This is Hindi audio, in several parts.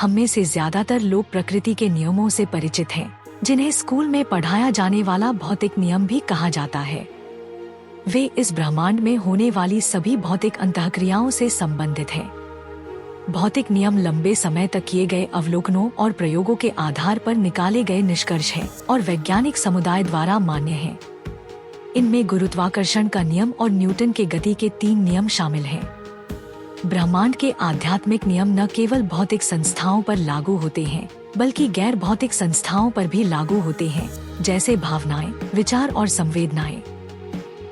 हम में से ज्यादातर लोग प्रकृति के नियमों से परिचित हैं, जिन्हें स्कूल में पढ़ाया जाने वाला भौतिक नियम भी कहा जाता है। वे इस ब्रह्मांड में होने वाली सभी भौतिक अंतःक्रियाओं से संबंधित हैं। भौतिक नियम लंबे समय तक किए गए अवलोकनों और प्रयोगों के आधार पर निकाले गए निष्कर्ष हैं और वैज्ञानिक समुदाय द्वारा मान्य हैं। इनमें गुरुत्वाकर्षण का नियम और न्यूटन के गति के 3 नियम शामिल हैं। ब्रह्मांड के आध्यात्मिक नियम न केवल भौतिक संस्थाओं पर लागू होते हैं, बल्कि गैर भौतिक संस्थाओं पर भी लागू होते हैं, जैसे भावनाएं, विचार और संवेदनाएं।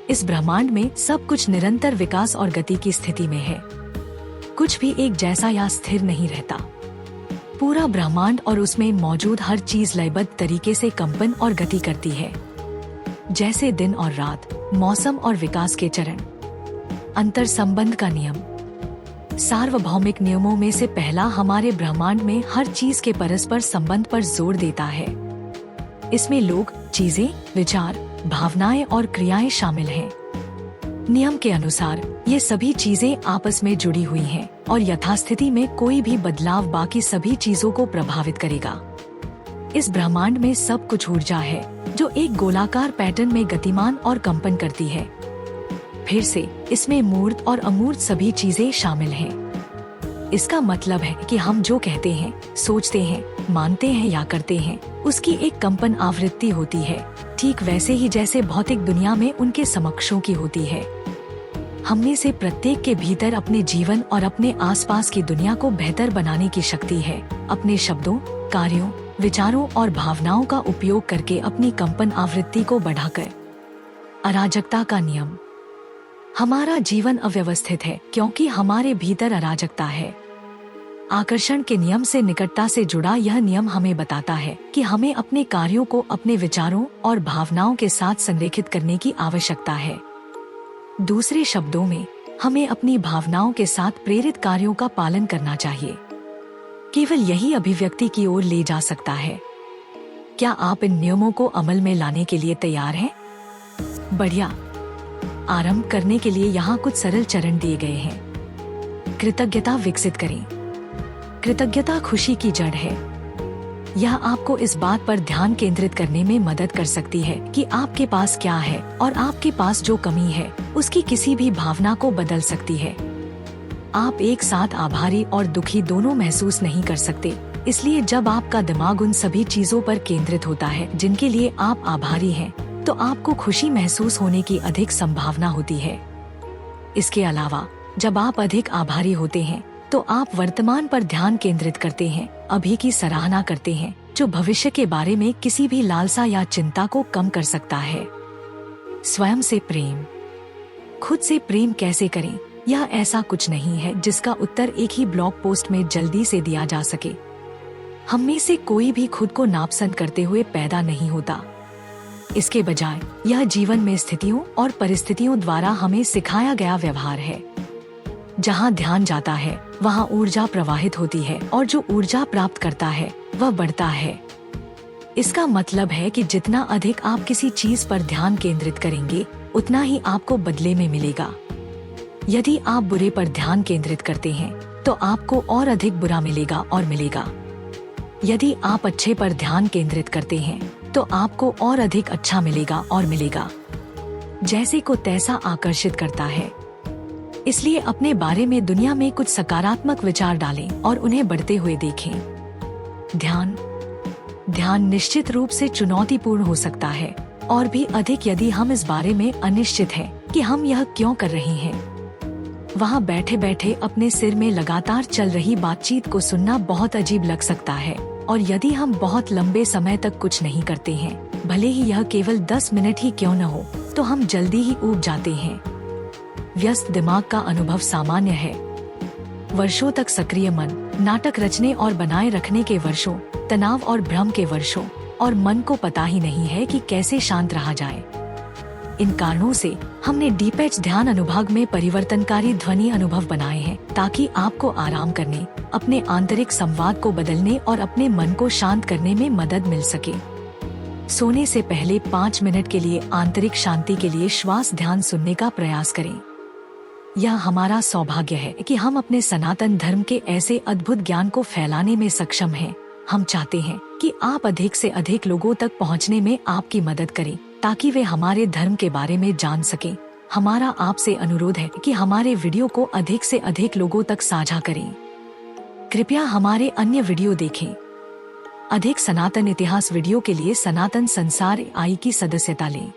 इस ब्रह्मांड में सब कुछ निरंतर विकास और गति की स्थिति में है। कुछ भी एक जैसा या स्थिर नहीं रहता। पूरा ब्रह्मांड और उसमें मौजूद हर चीज लयबद्ध तरीके से कंपन और गति करती है, जैसे दिन और रात, मौसम और विकास के चरण। अंतर संबंध का नियम सार्वभौमिक नियमों में से पहला हमारे ब्रह्मांड में हर चीज के परस्पर संबंध पर जोर देता है। इसमें लोग, चीजें, विचार, भावनाएं और क्रियाएं शामिल हैं। नियम के अनुसार ये सभी चीजें आपस में जुड़ी हुई हैं और यथास्थिति में कोई भी बदलाव बाकी सभी चीजों को प्रभावित करेगा। इस ब्रह्मांड में सब कुछ ऊर्जा है जो एक गोलाकार पैटर्न में गतिमान और कंपन करती है। फिर से इसमें मूर्त और अमूर्त सभी चीजें शामिल हैं। इसका मतलब है कि हम जो कहते हैं, सोचते हैं, मानते हैं या करते हैं, उसकी एक कंपन आवृत्ति होती है, ठीक वैसे ही जैसे भौतिक दुनिया में उनके समकक्षों की होती है। हममें से प्रत्येक के भीतर अपने जीवन और अपने आसपास की दुनिया को बेहतर बनाने की शक्ति है, अपने शब्दों, कार्यों, विचारों और भावनाओं का उपयोग करके अपनी कंपन आवृत्ति को बढ़ाकर। अराजकता का नियम हमारा जीवन अव्यवस्थित है क्योंकि हमारे भीतर अराजकता है। आकर्षण के नियम से निकटता से जुड़ा यह नियम हमें बताता है कि हमें अपने कार्यों को अपने विचारों और भावनाओं के साथ संरेखित करने की आवश्यकता है। दूसरे शब्दों में, हमें अपनी भावनाओं के साथ प्रेरित कार्यों का पालन करना चाहिए। केवल यही अभिव्यक्ति की ओर ले जा सकता है। क्या आप इन नियमों को अमल में लाने के लिए तैयार हैं? बढ़िया। आरंभ करने के लिए यहाँ कुछ सरल चरण दिए गए हैं। कृतज्ञता विकसित करें। कृतज्ञता खुशी की जड़ है। यह आपको इस बात पर ध्यान केंद्रित करने में मदद कर सकती है कि आपके पास क्या है और आपके पास जो कमी है उसकी किसी भी भावना को बदल सकती है। आप एक साथ आभारी और दुखी दोनों महसूस नहीं कर सकते, इसलिए जब आपका दिमाग उन सभी चीजों पर केंद्रित होता है जिनके लिए आप आभारी हैं, तो आपको खुशी महसूस होने की अधिक संभावना होती है। इसके अलावा जब आप अधिक आभारी होते हैं तो आप वर्तमान पर ध्यान केंद्रित करते हैं, अभी की सराहना करते हैं, जो भविष्य के बारे में किसी भी लालसा या चिंता को कम कर सकता है। स्वयं से प्रेम। खुद से प्रेम कैसे करें? यह ऐसा कुछ नहीं है जिसका उत्तर एक ही ब्लॉग पोस्ट में जल्दी से दिया जा सके। हम में से कोई भी खुद को नापसंद करते हुए पैदा नहीं होता। इसके बजाय यह जीवन में स्थितियों और परिस्थितियों द्वारा हमें सिखाया गया व्यवहार है। जहाँ ध्यान जाता है वहाँ ऊर्जा प्रवाहित होती है और जो ऊर्जा प्राप्त करता है वह बढ़ता है। इसका मतलब है कि जितना अधिक आप किसी चीज पर ध्यान केंद्रित करेंगे, उतना ही आपको बदले में मिलेगा। यदि आप बुरे पर ध्यान केंद्रित करते हैं तो आपको और अधिक बुरा मिलेगा और मिलेगा। यदि आप अच्छे पर ध्यान केंद्रित करते हैं तो आपको और अधिक अच्छा मिलेगा और मिलेगा। जैसे को तैसा आकर्षित करता है। इसलिए अपने बारे में दुनिया में कुछ सकारात्मक विचार डालें और उन्हें बढ़ते हुए देखें। ध्यान निश्चित रूप से चुनौतीपूर्ण हो सकता है, और भी अधिक यदि हम इस बारे में अनिश्चित हैं कि हम यह क्यों कर रहे हैं। वहाँ बैठे बैठे अपने सिर में लगातार चल रही बातचीत को सुनना बहुत अजीब लग सकता है, और यदि हम बहुत लंबे समय तक कुछ नहीं करते हैं, भले ही यह केवल 10 मिनट ही क्यों न हो, तो हम जल्दी ही ऊब जाते हैं। व्यस्त दिमाग का अनुभव सामान्य है। वर्षों तक सक्रिय मन, नाटक रचने और बनाए रखने के वर्षों, तनाव और भ्रम के वर्षों, और मन को पता ही नहीं है कि कैसे शांत रहा जाए। इन कारणों से हमने डीपेच ध्यान अनुभाग में परिवर्तनकारी ध्वनि अनुभव बनाए हैं, ताकि आपको आराम करने, अपने आंतरिक संवाद को बदलने और अपने मन को शांत करने में मदद मिल सके। सोने से पहले 5 मिनट के लिए आंतरिक शांति के लिए श्वास ध्यान सुनने का प्रयास करें। यह हमारा सौभाग्य है कि हम अपने सनातन धर्म के ऐसे अद्भुत ज्ञान को फैलाने में सक्षम हैं। हम चाहते हैं कि आप अधिक से अधिक लोगों तक पहुंचने में आपकी मदद करें, ताकि वे हमारे धर्म के बारे में जान सकें। हमारा आपसे अनुरोध है कि हमारे वीडियो को अधिक से अधिक लोगों तक साझा करें। कृपया हमारे अन्य वीडियो देखें। अधिक सनातन इतिहास वीडियो के लिए सनातन संसार आई की सदस्यता लें।